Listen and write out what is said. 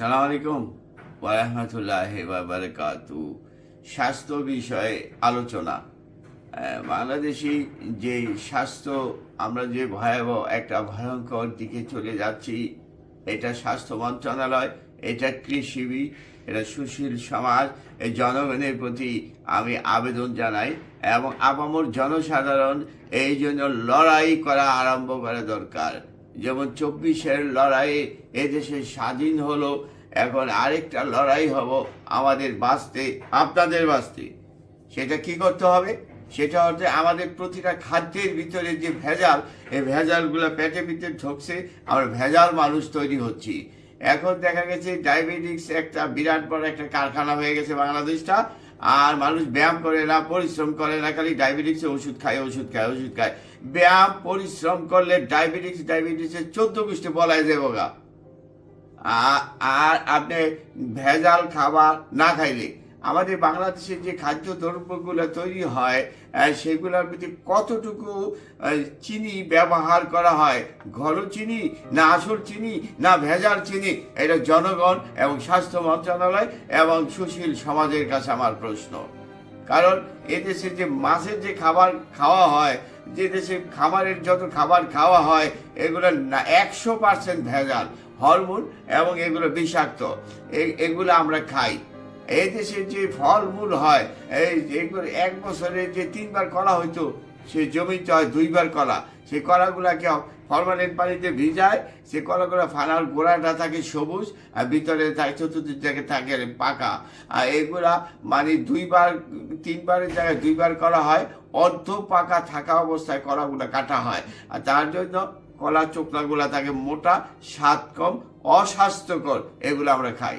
সালাম আলাইকুম ওয়ারাহমাতুল্লাহি ওয়া বারাকাতু। স্বাস্থ্য বিষয়ে আলোচনা। বাংলাদেশি যে স্বাস্থ্য, আমরা যে ভয়াবহ একটা ভয়ঙ্কর দিকে চলে যাচ্ছি, এটা স্বাস্থ্য মন্ত্রণালয়, এটা কৃষিবিদ, এটা সুশীল সমাজ, এই জনগণের প্রতি আমি আবেদন জানাই এবং আপামর জনসাধারণ এই জন্য লড়াই করা আরম্ভ করা দরকার। যেমন 24-এর লড়াইয়ে এদেশে স্বাধীন হলো, এখন আরেকটা লড়াই হব আমাদের বাঁচতে, আপনাদের বাঁচতে। সেটা কি করতে হবে? সেটা হচ্ছে আমাদের প্রতিটা খাদ্যের ভিতরে যে ভেজাল, এই ভেজালগুলো পেটে ভিতরে ঢুকছে, আমরা ভেজাল মানুষ তৈরি হচ্ছি। এখন দেখা গেছে ডায়াবেটিক্স একটা বিরাট বড় একটা কারখানা হয়ে গেছে বাংলাদেশটা। আর মানুষ ব্যায়াম করে না, পরিশ্রম করে না, খালি ডায়াবেটিক্সের ওষুধ খায়, ওষুধ খায়, ওষুধ খায়। ব্যায়াম পরিশ্রম করলে ডায়াবেটিক্সের 14 গোষ্ঠী বলাই যাবো গা। আর আপনি ভেজাল খাবার না খাইলে আমাদের বাংলাদেশের যে খাদ্য দ্রব্যগুলো তৈরি হয়, সেগুলোর প্রতি কতটুকু চিনি ব্যবহার করা হয়, ঘন চিনি না আসল চিনি না ভেজাল চিনি, এটা জনগণ এবং স্বাস্থ্য মন্ত্রণালয় এবং সুশীল সমাজের কাছে আমার প্রশ্ন। কারণ এদেশে যে মাছের যে খাবার খাওয়া হয়, যে দেশে খামারের যত খাবার খাওয়া হয়, এগুলো না 100% ভেজাল, হরমোন এবং এগুলো বিষাক্ত। এগুলো আমরা খাই। এই দেশে যে ফলমূল হয়, এগুলো এক বছরে যে 3বার কলা হইতো, সে জমিতে হয় 2বার কলা। সেই কলাগুলাকে ফরমালিন পানিতে ভিজায়, সে কলাগুলো ফানার গোড়াটা থাকে সবুজ, আর ভিতরে থাকে চতুর্দিক থেকে থাকে পাকা। আর এগুলা মানে 3বারের জায়গায় 2বার করা হয়। অর্ধ পাকা থাকা অবস্থায় কলাগুলো কাটা হয়, আর তার জন্য কলা চোকলাগুলা থাকে মোটা, স্বাদ কম, অস্বাস্থ্যকর, এগুলো আমরা খাই।